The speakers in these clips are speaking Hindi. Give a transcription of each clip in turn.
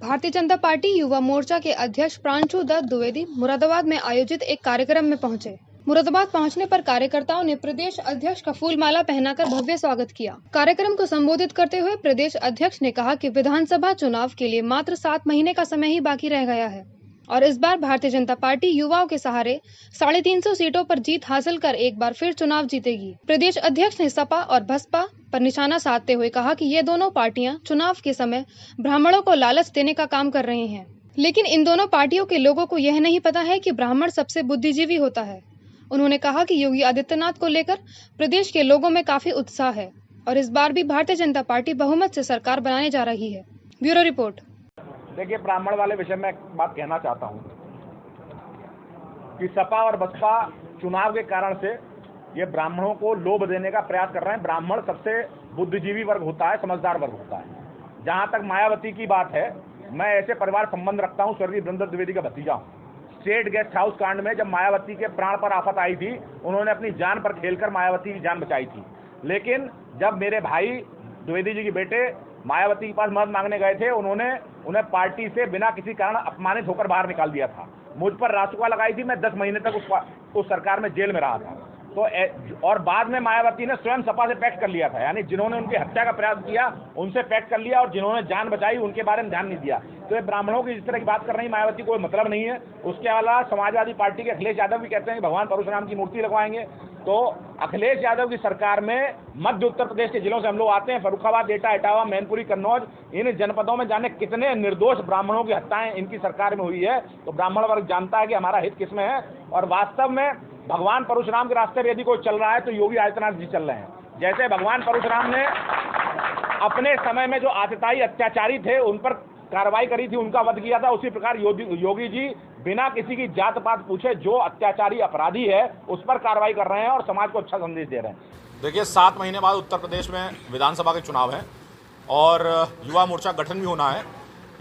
भारतीय जनता पार्टी युवा मोर्चा के अध्यक्ष प्रांशु दत्त द्विवेदी मुरादाबाद में आयोजित एक कार्यक्रम में पहुंचे। मुरादाबाद पहुंचने पर कार्यकर्ताओं ने प्रदेश अध्यक्ष का फूल माला पहनाकर भव्य स्वागत किया। कार्यक्रम को संबोधित करते हुए प्रदेश अध्यक्ष ने कहा कि विधानसभा चुनाव के लिए मात्र 7 महीने का समय ही बाकी रह गया है और इस बार भारतीय जनता पार्टी युवाओं के सहारे 350 सीटों पर जीत हासिल कर एक बार फिर चुनाव जीतेगी। प्रदेश अध्यक्ष ने सपा और बसपा पर निशाना साधते हुए कहा कि ये दोनों पार्टियां चुनाव के समय ब्राह्मणों को लालच देने का काम कर रही हैं, लेकिन इन दोनों पार्टियों के लोगों को यह नहीं पता है कि ब्राह्मण सबसे बुद्धिजीवी होता है। उन्होंने कहा कि योगी आदित्यनाथ को लेकर प्रदेश के लोगों में काफी उत्साह है और इस बार भी भारतीय जनता पार्टी बहुमत से सरकार बनाने जा रही है। Bureau report. देखिए, ब्राह्मण वाले विषय में एक बात कहना चाहता हूं कि सपा और बसपा चुनाव के कारण से ये ब्राह्मणों को लोभ देने का प्रयास कर रहे हैं। ब्राह्मण सबसे बुद्धिजीवी वर्ग होता है, समझदार वर्ग होता है। जहां तक मायावती की बात है, मैं ऐसे परिवार संबंध रखता हूं, स्वर्गीय बृंदर द्विवेदी का भतीजा हूं। स्टेट गेस्ट हाउस कांड में जब मायावती के प्राण पर आफत आई थी, उन्होंने अपनी जान पर खेलकर मायावती की जान बचाई थी। लेकिन जब मेरे भाई द्विवेदी जी के बेटे मायावती के पास मदद मांगने गए थे, उन्हें पार्टी से बिना किसी कारण अपमानित होकर बाहर निकाल दिया था। मुझ पर रासुका लगाई थी। मैं 10 महीने तक उस सरकार में जेल में रहा था। तो और बाद में मायावती ने स्वयं सपा से पैक्ट कर लिया था, यानी जिन्होंने उनकी हत्या का प्रयास किया उनसे पैक्ट कर लिया और जिन्होंने जान बचाई उनके बारे में ध्यान नहीं दिया। तो ये ब्राह्मणों की जिस तरह की बात कर रही मायावती कोई मतलब नहीं है। उसके अलावा समाजवादी पार्टी के अखिलेश यादव भी कहते हैं कि भगवान परशुराम की मूर्ति लगवाएंगे। तो अखिलेश यादव की सरकार में मध्य उत्तर प्रदेश के जिलों से हम लोग आते हैं, फर्रुखाबाद, एटा, इटावा, मैनपुरी, कन्नौज, इन जनपदों में जाने कितने निर्दोष ब्राह्मणों की हत्याएं इनकी सरकार में हुई है। तो ब्राह्मण वर्ग जानता है कि हमारा हित किसमें है। और वास्तव में भगवान परशुराम के रास्ते पर यदि कोई चल रहा है तो योगी आदित्यनाथ जी चल रहे हैं। जैसे भगवान परशुराम ने अपने समय में जो आतताई अत्याचारी थे उन पर कार्रवाई करी थी, उनका वध किया था, उसी प्रकार योगी जी बिना किसी की जात पात पूछे जो अत्याचारी अपराधी है उस पर कार्रवाई कर रहे हैं और समाज को अच्छा संदेश दे रहे हैं। देखिए, 7 महीने बाद उत्तर प्रदेश में विधानसभा के चुनाव हैं और युवा मोर्चा गठन भी होना है।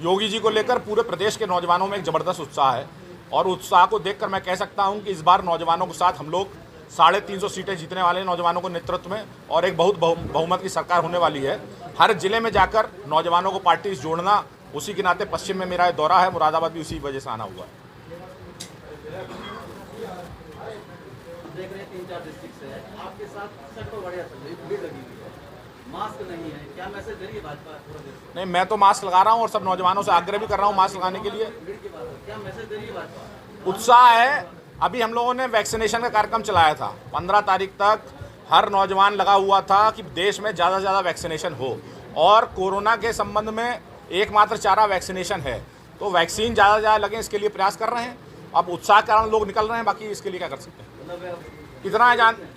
योगी जी को लेकर पूरे प्रदेश के नौजवानों में एक ज़बरदस्त उत्साह है और उत्साह को देखकर मैं कह सकता हूं कि इस बार नौजवानों के साथ हम लोग 350 सीटें जीतने वाले नौजवानों को नेतृत्व में और एक बहुत बहुमत की सरकार होने वाली है। हर जिले में जाकर नौजवानों को पार्टी से जोड़ना, उसी के नाते पश्चिम में मेरा दौरा है, मुरादाबाद भी उसी वजह से आना हुआ है। देख रहे हैं 3-4 डिस्ट्रिक्ट से आपके साथ सबको बढ़िया भीड़ लगी हुई है, मास्क नहीं है, क्या मैसेज दे रही है भाजपा? नहीं, मैं तो मास्क लगा रहा हूं और सब नौजवानों से आग्रह भी कर रहा हूं मास्क लगाने के लिए। भीड़ की बात है, क्या मैसेज दे रही है भाजपा? उत्साह है। अभी हम लोगों ने वैक्सीनेशन का कार्यक्रम चलाया था। 15 तारीख तक हर नौजवान लगा हुआ था कि देश में ज़्यादा से ज़्यादा वैक्सीनेशन हो और कोरोना के संबंध में एकमात्र चारा वैक्सीनेशन है। तो वैक्सीन ज़्यादा से ज़्यादा लगे इसके लिए प्रयास कर रहे हैं। अब उत्साह के कारण लोग निकल रहे हैं, बाकी इसके लिए क्या कर सकते हैं।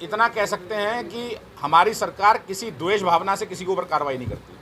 इतना कह सकते हैं कि हमारी सरकार किसी द्वेष भावना से किसी के ऊपर कार्रवाई नहीं करती।